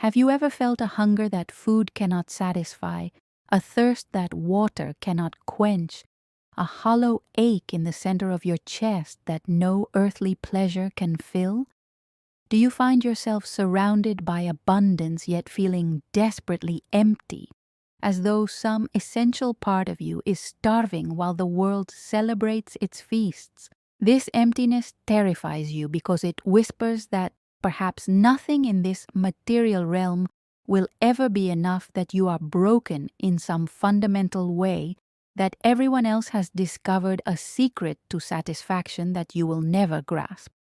Have you ever felt a hunger that food cannot satisfy, a thirst that water cannot quench, a hollow ache in the center of your chest that no earthly pleasure can fill? Do you find yourself surrounded by abundance yet feeling desperately empty, as though some essential part of you is starving while the world celebrates its feasts? This emptiness terrifies you because it whispers that perhaps nothing in this material realm will ever be enough, that you are broken in some fundamental way, that everyone else has discovered a secret to satisfaction that you will never grasp.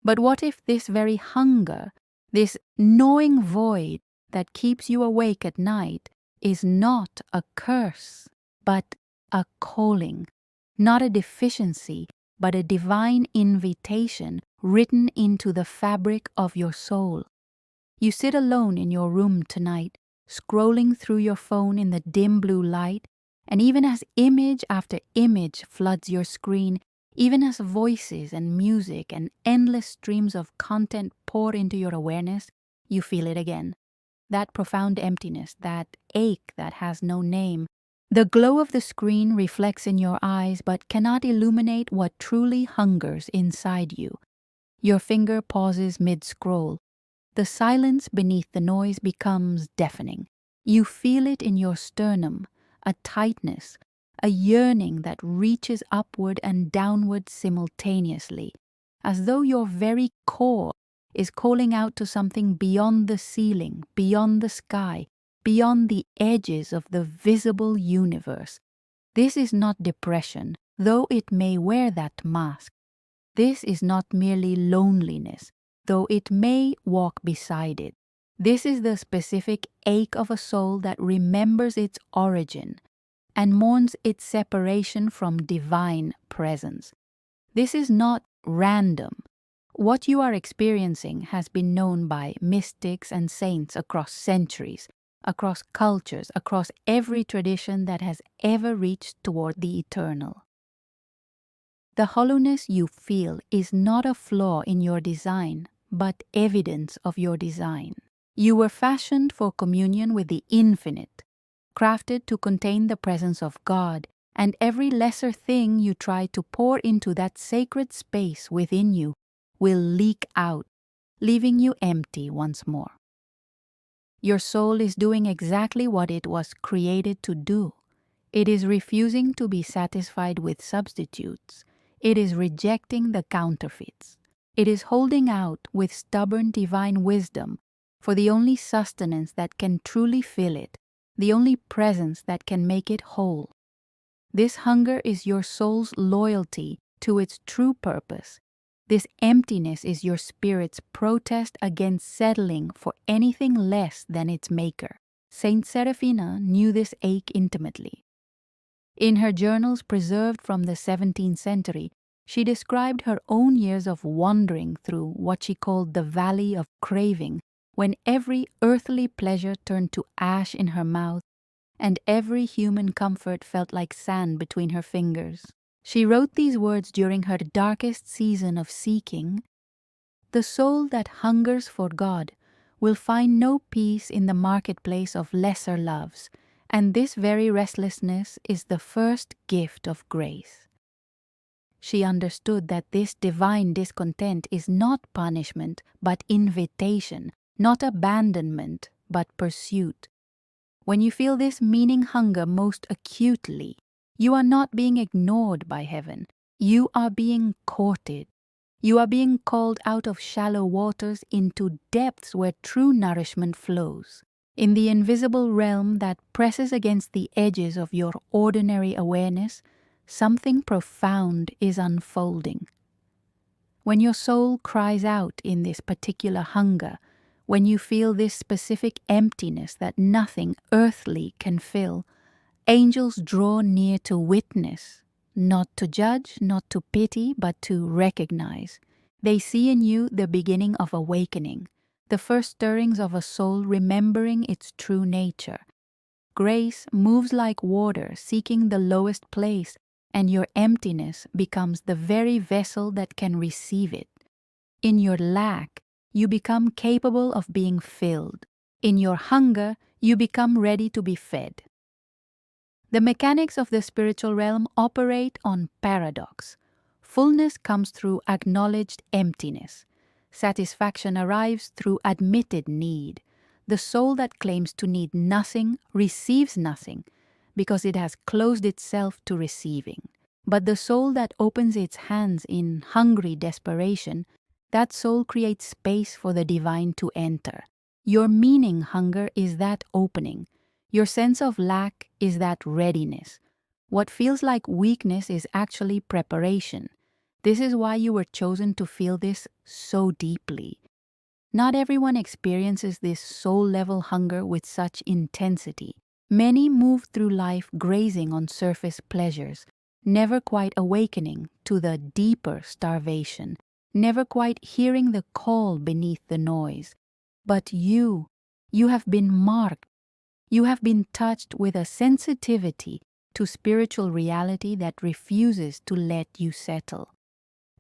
But what if this very hunger, this gnawing void that keeps you awake at night, is not a curse, but a calling, not a deficiency, but a divine invitation written into the fabric of your soul? You sit alone in your room tonight, scrolling through your phone in the dim blue light, and even as image after image floods your screen, even as voices and music and endless streams of content pour into your awareness, you feel it again. That profound emptiness, that ache that has no name. The glow of the screen reflects in your eyes but cannot illuminate what truly hungers inside you. Your finger pauses mid-scroll. The silence beneath the noise becomes deafening. You feel it in your sternum, a tightness, a yearning that reaches upward and downward simultaneously, as though your very core is calling out to something beyond the ceiling, beyond the sky, beyond the edges of the visible universe. This is not depression, though it may wear that mask. This is not merely loneliness, though it may walk beside it. This is the specific ache of a soul that remembers its origin and mourns its separation from divine presence. This is not random. What you are experiencing has been known by mystics and saints across centuries, across cultures, across every tradition that has ever reached toward the eternal. The hollowness you feel is not a flaw in your design, but evidence of your design. You were fashioned for communion with the infinite, crafted to contain the presence of God, and every lesser thing you try to pour into that sacred space within you will leak out, leaving you empty once more. Your soul is doing exactly what it was created to do. It is refusing to be satisfied with substitutes. It is rejecting the counterfeits. It is holding out with stubborn divine wisdom for the only sustenance that can truly fill it, the only presence that can make it whole. This hunger is your soul's loyalty to its true purpose. This emptiness is your spirit's protest against settling for anything less than its maker. Saint Seraphina knew this ache intimately. In her journals preserved from the 17th century, she described her own years of wandering through what she called the valley of craving, when every earthly pleasure turned to ash in her mouth, and every human comfort felt like sand between her fingers. She wrote these words during her darkest season of seeking. The soul that hungers for God will find no peace in the marketplace of lesser loves, and this very restlessness is the first gift of grace. She understood that this divine discontent is not punishment, but invitation, not abandonment, but pursuit. When you feel this meaning hunger most acutely, you are not being ignored by heaven. You are being courted. You are being called out of shallow waters into depths where true nourishment flows. In the invisible realm that presses against the edges of your ordinary awareness, something profound is unfolding. When your soul cries out in this particular hunger, when you feel this specific emptiness that nothing earthly can fill, angels draw near to witness, not to judge, not to pity, but to recognize. They see in you the beginning of awakening, the first stirrings of a soul remembering its true nature. Grace moves like water, seeking the lowest place, and your emptiness becomes the very vessel that can receive it. In your lack, you become capable of being filled. In your hunger, you become ready to be fed. The mechanics of the spiritual realm operate on paradox. Fullness comes through acknowledged emptiness. Satisfaction arrives through admitted need. The soul that claims to need nothing receives nothing because it has closed itself to receiving. But the soul that opens its hands in hungry desperation, that soul creates space for the divine to enter. Your meaning hunger is that opening. Your sense of lack is that readiness. What feels like weakness is actually preparation. This is why you were chosen to feel this so deeply. Not everyone experiences this soul-level hunger with intensity intensity. Many move through life grazing on surface pleasures, never quite awakening to the deeper starvation, never quite hearing the call beneath the noise. But you have been marked. You have been touched with a sensitivity to spiritual reality that refuses to let you settle.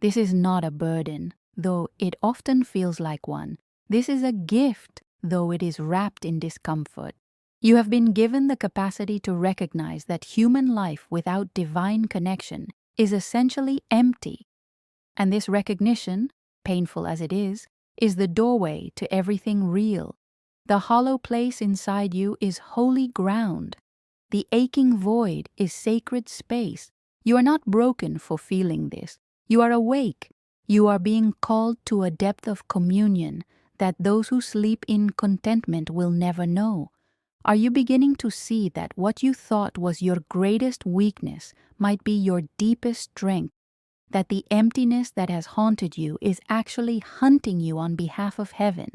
This is not a burden, though it often feels like one. This is a gift, though it is wrapped in discomfort. You have been given the capacity to recognize that human life without divine connection is essentially empty. And this recognition, painful as it is the doorway to everything real. The hollow place inside you is holy ground. The aching void is sacred space. You are not broken for feeling this. You are awake. You are being called to a depth of communion that those who sleep in contentment will never know. Are you beginning to see that what you thought was your greatest weakness might be your deepest strength? That the emptiness that has haunted you is actually hunting you on behalf of heaven,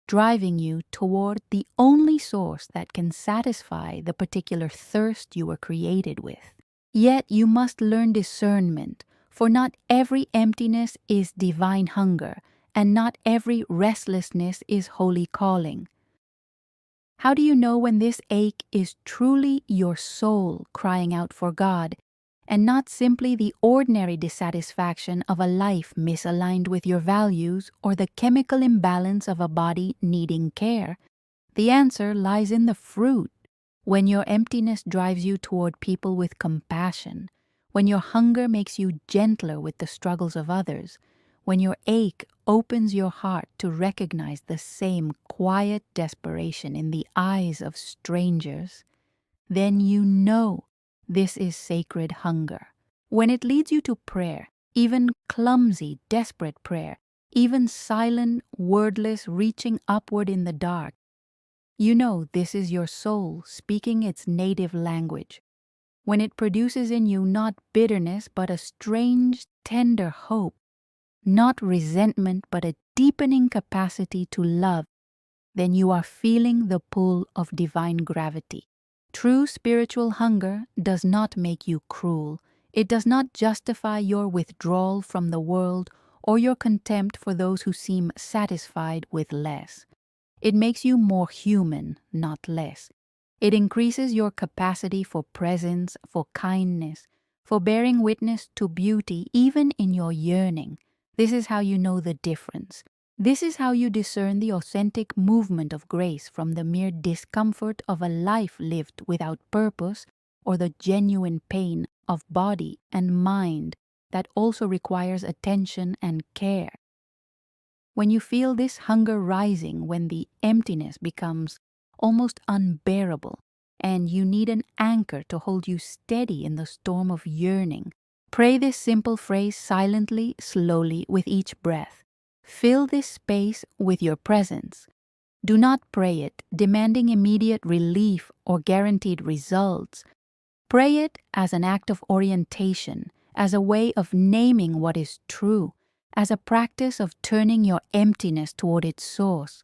driving you toward the only source that can satisfy the particular thirst you were created with. Yet you must learn discernment, for not every emptiness is divine hunger, and not every restlessness is holy calling. How do you know when this ache is truly your soul crying out for God, and not simply the ordinary dissatisfaction of a life misaligned with your values or the chemical imbalance of a body needing care? The answer lies in the fruit. When your emptiness drives you toward people with compassion, when your hunger makes you gentler with the struggles of others, when your ache opens your heart to recognize the same quiet desperation in the eyes of strangers, then you know this is sacred hunger. When it leads you to prayer, even clumsy, desperate prayer, even silent, wordless reaching upward in the dark, you know this is your soul speaking its native language. When it produces in you not bitterness but a strange, tender hope, not resentment but a deepening capacity to love, then you are feeling the pull of divine gravity. True spiritual hunger does not make you cruel. It does not justify your withdrawal from the world or your contempt for those who seem satisfied with less. It makes you more human, not less. It increases your capacity for presence, for kindness, for bearing witness to beauty even in your yearning. This is how you know the difference. This is how you discern the authentic movement of grace from the mere discomfort of a life lived without purpose, or the genuine pain of body and mind that also requires attention and care. When you feel this hunger rising, when the emptiness becomes almost unbearable, and you need an anchor to hold you steady in the storm of yearning, pray this simple phrase silently, slowly, with each breath. Fill this space with your presence. Do not pray it, demanding immediate relief or guaranteed results. Pray it as an act of orientation, as a way of naming what is true, as a practice of turning your emptiness toward its source.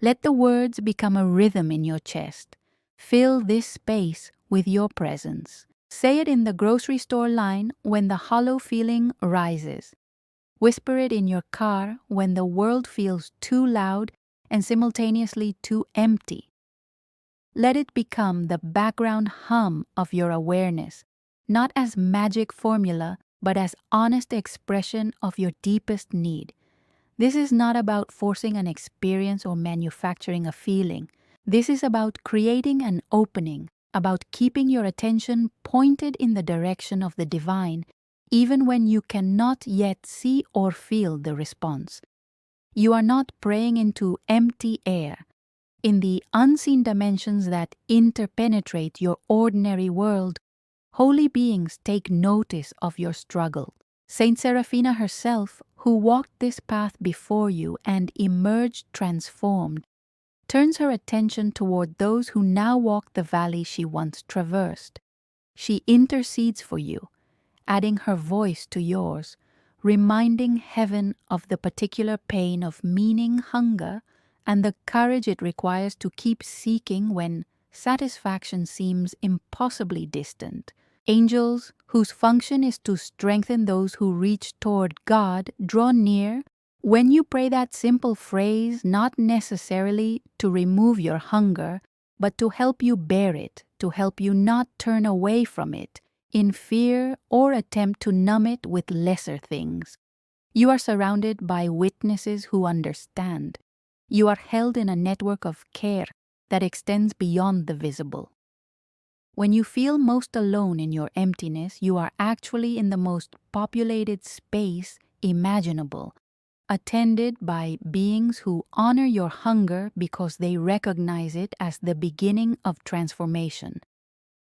Let the words become a rhythm in your chest. Fill this space with your presence. Say it in the grocery store line when the hollow feeling rises. Whisper it in your car when the world feels too loud and simultaneously too empty. Let it become the background hum of your awareness, not as magic formula, but as honest expression of your deepest need. This is not about forcing an experience or manufacturing a feeling. This is about creating an opening, about keeping your attention pointed in the direction of the divine, even when you cannot yet see or feel the response. You are not praying into empty air. In the unseen dimensions that interpenetrate your ordinary world, holy beings take notice of your struggle. Saint Seraphina herself, who walked this path before you and emerged transformed, turns her attention toward those who now walk the valley she once traversed. She intercedes for you, adding her voice to yours, reminding heaven of the particular pain of meaning hunger and the courage it requires to keep seeking when satisfaction seems impossibly distant. Angels, whose function is to strengthen those who reach toward God, draw near when you pray that simple phrase, not necessarily to remove your hunger, but to help you bear it, to help you not turn away from it in fear or attempt to numb it with lesser things. You are surrounded by witnesses who understand. You are held in a network of care that extends beyond the visible. When you feel most alone in your emptiness, you are actually in the most populated space imaginable, attended by beings who honor your hunger because they recognize it as the beginning of transformation.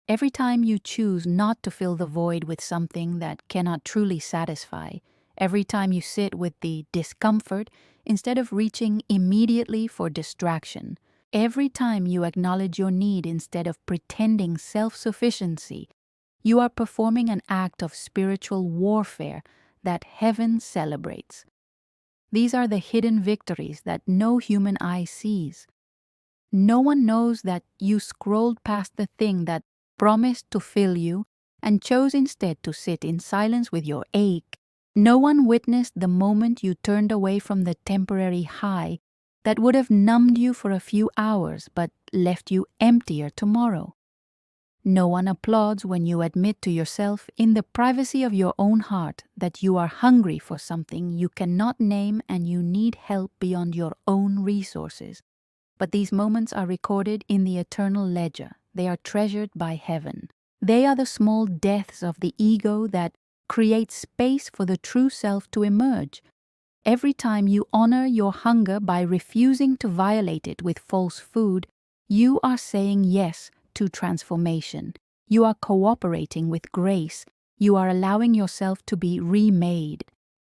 Every time you choose not to fill the void with something that cannot truly satisfy, every time you sit with the discomfort instead of reaching immediately for distraction, every time you acknowledge your need instead of pretending self-sufficiency, you are performing an act of spiritual warfare that heaven celebrates. These are the hidden victories that no human eye sees. No one knows that you scrolled past the thing that promised to fill you and chose instead to sit in silence with your ache. No one witnessed the moment you turned away from the temporary high that would have numbed you for a few hours but left you emptier tomorrow. No one applauds when you admit to yourself in the privacy of your own heart that you are hungry for something you cannot name and you need help beyond your own resources. But these moments are recorded in the eternal ledger. They are treasured by heaven. They are the small deaths of the ego that create space for the true self to emerge. Every time you honor your hunger by refusing to violate it with false food, you are saying yes to transformation. You are cooperating with grace. You are allowing yourself to be remade.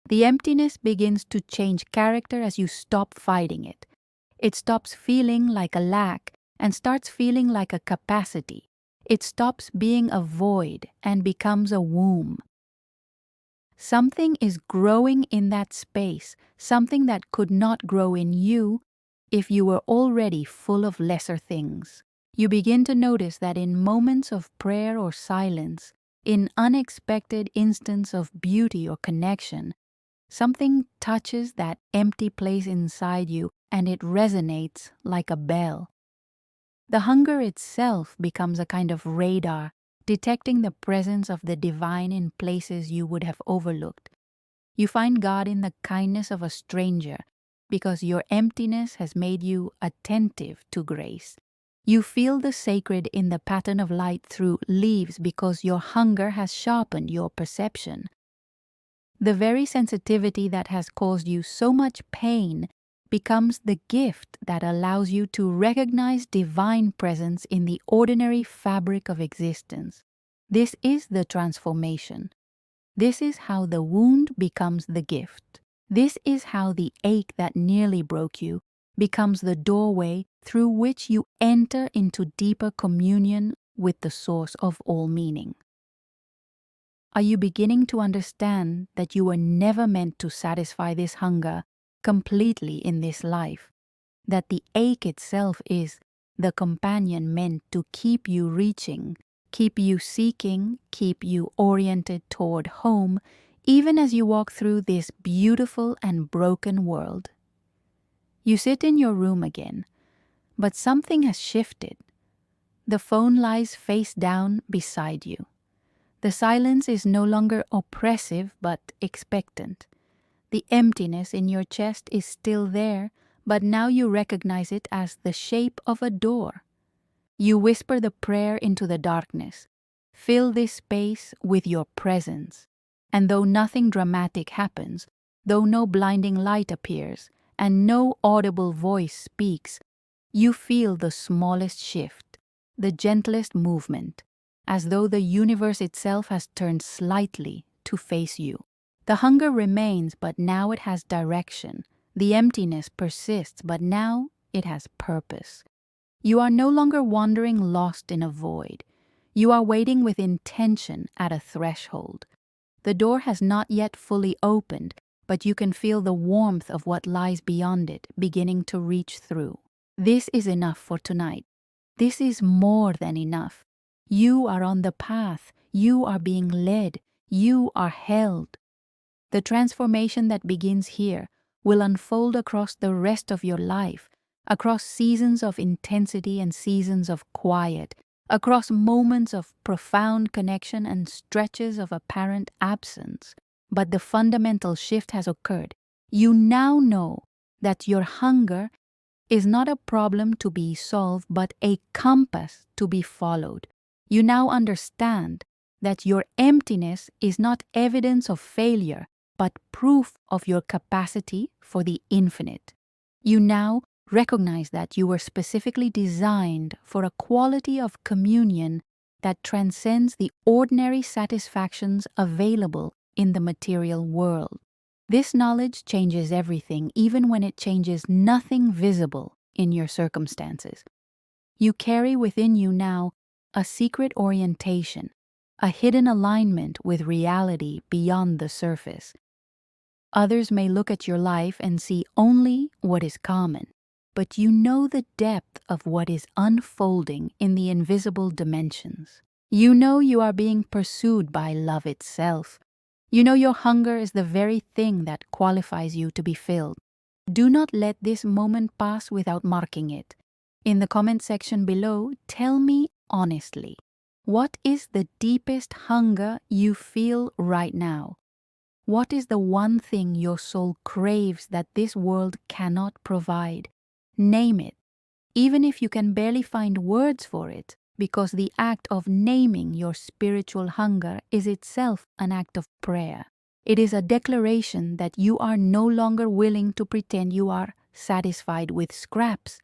The emptiness begins to change character as you stop fighting it. It stops feeling like a lack and starts feeling like a capacity. It stops being a void and becomes a womb. Something is growing in that space, something that could not grow in you if you were already full of lesser things. You begin to notice that in moments of prayer or silence, in unexpected instants of beauty or connection, something touches that empty place inside you and it resonates like a bell. The hunger itself becomes a kind of radar, detecting the presence of the divine in places you would have overlooked. You find God in the kindness of a stranger because your emptiness has made you attentive to grace. You feel the sacred in the pattern of light through leaves because your hunger has sharpened your perception. The very sensitivity that has caused you so much pain becomes the gift that allows you to recognize divine presence in the ordinary fabric of existence. This is the transformation. This is how the wound becomes the gift. This is how the ache that nearly broke you becomes the doorway through which you enter into deeper communion with the source of all meaning. Are you beginning to understand that you were never meant to satisfy this hunger completely in this life? That the ache itself is the companion meant to keep you reaching, keep you seeking, keep you oriented toward home, even as you walk through this beautiful and broken world? You sit in your room again, but something has shifted. The phone lies face down beside you. The silence is no longer oppressive but expectant. The emptiness in your chest is still there, but now you recognize it as the shape of a door. You whisper the prayer into the darkness. Fill this space with your presence. And though nothing dramatic happens, though no blinding light appears, and no audible voice speaks, you feel the smallest shift, the gentlest movement, as though the universe itself has turned slightly to face you. The hunger remains, but now it has direction. The emptiness persists, but now it has purpose. You are no longer wandering lost in a void. You are waiting with intention at a threshold. The door has not yet fully opened, but you can feel the warmth of what lies beyond it beginning to reach through. This is enough for tonight. This is more than enough. You are on the path. You are being led. You are held. The transformation that begins here will unfold across the rest of your life, across seasons of intensity and seasons of quiet, across moments of profound connection and stretches of apparent absence. But the fundamental shift has occurred. You now know that your hunger is not a problem to be solved, but a compass to be followed. You now understand that your emptiness is not evidence of failure, but proof of your capacity for the infinite. You now recognize that you were specifically designed for a quality of communion that transcends the ordinary satisfactions available in the material world. This knowledge changes everything, even when it changes nothing visible in your circumstances. You carry within you now a secret orientation, a hidden alignment with reality beyond the surface. Others may look at your life and see only what is common, but you know the depth of what is unfolding in the invisible dimensions. You know you are being pursued by love itself. You know your hunger is the very thing that qualifies you to be filled. Do not let this moment pass without marking it. In the comment section below, tell me honestly, what is the deepest hunger you feel right now? What is the one thing your soul craves that this world cannot provide? Name it, even if you can barely find words for it, because the act of naming your spiritual hunger is itself an act of prayer. It is a declaration that you are no longer willing to pretend you are satisfied with scraps.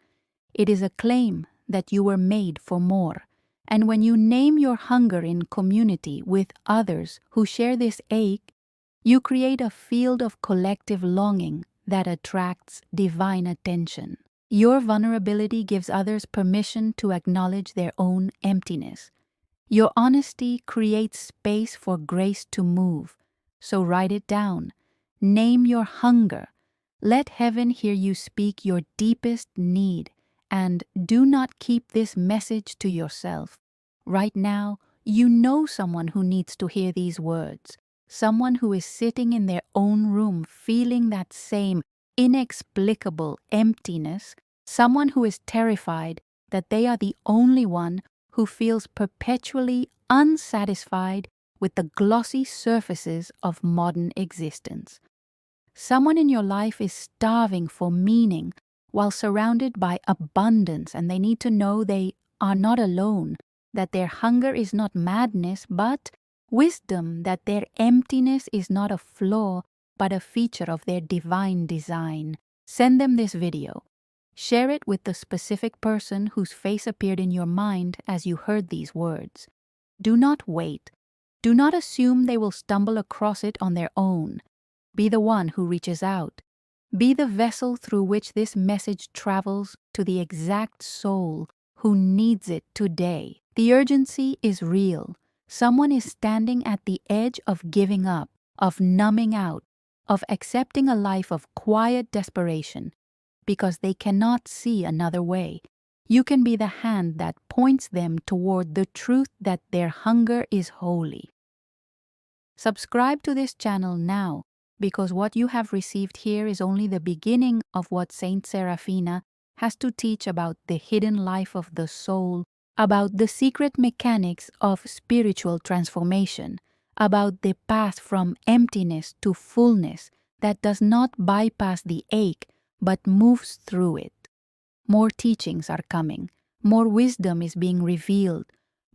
It is a claim that you were made for more. And when you name your hunger in community with others who share this ache, you create a field of collective longing that attracts divine attention. Your vulnerability gives others permission to acknowledge their own emptiness. Your honesty creates space for grace to move. So write it down. Name your hunger. Let heaven hear you speak your deepest need. And do not keep this message to yourself. Right now, you know someone who needs to hear these words. Someone who is sitting in their own room feeling that same inexplicable emptiness. Someone who is terrified that they are the only one who feels perpetually unsatisfied with the glossy surfaces of modern existence. Someone in your life is starving for meaning while surrounded by abundance, and they need to know they are not alone, that their hunger is not madness, but wisdom, that their emptiness is not a flaw, but a feature of their divine design. Send them this video. Share it with the specific person whose face appeared in your mind as you heard these words. Do not wait. Do not assume they will stumble across it on their own. Be the one who reaches out. Be the vessel through which this message travels to the exact soul who needs it today. The urgency is real. Someone is standing at the edge of giving up, of numbing out, of accepting a life of quiet desperation because they cannot see another way. You can be the hand that points them toward the truth that their hunger is holy. Subscribe to this channel now, because what you have received here is only the beginning of what Saint Seraphina has to teach about the hidden life of the soul, about the secret mechanics of spiritual transformation, about the path from emptiness to fullness that does not bypass the ache but moves through it. More teachings are coming. More wisdom is being revealed.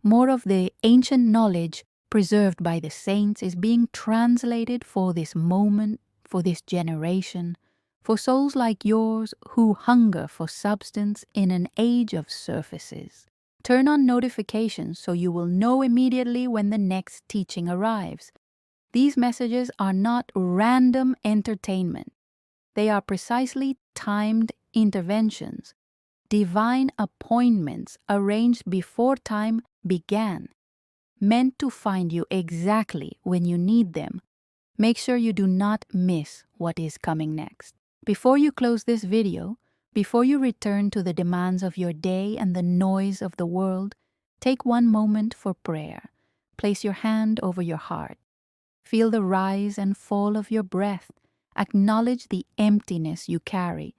More of the ancient knowledge preserved by the saints is being translated for this moment, for this generation, for souls like yours who hunger for substance in an age of surfaces. Turn on notifications so you will know immediately when the next teaching arrives. These messages are not random entertainment. They are precisely timed interventions, divine appointments arranged before time began, meant to find you exactly when you need them. Make sure you do not miss what is coming next. Before you close this video, before you return to the demands of your day and the noise of the world, take one moment for prayer. Place your hand over your heart. Feel the rise and fall of your breath. Acknowledge the emptiness you carry,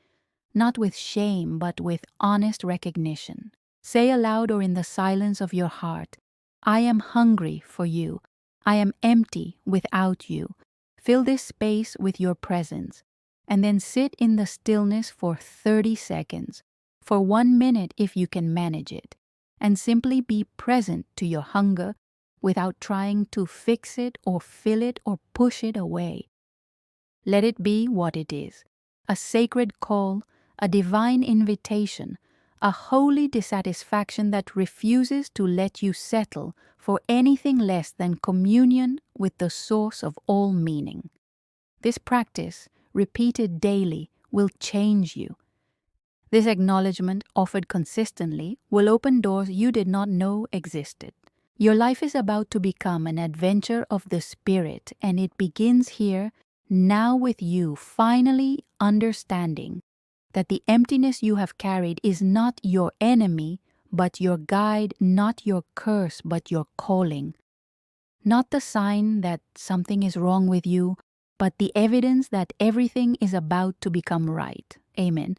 not with shame but with honest recognition. Say aloud or in the silence of your heart, I am hungry for you. I am empty without you. Fill this space with your presence, and then sit in the stillness for 30 seconds, for 1 minute if you can manage it, and simply be present to your hunger without trying to fix it or fill it or push it away. Let it be what it is, a sacred call, a divine invitation, a holy dissatisfaction that refuses to let you settle for anything less than communion with the source of all meaning. This practice, repeated daily, will change you. This acknowledgement, offered consistently, will open doors you did not know existed. Your life is about to become an adventure of the Spirit, and it begins here, now, with you finally understanding that the emptiness you have carried is not your enemy, but your guide, not your curse, but your calling. Not the sign that something is wrong with you, but the evidence that everything is about to become right. Amen.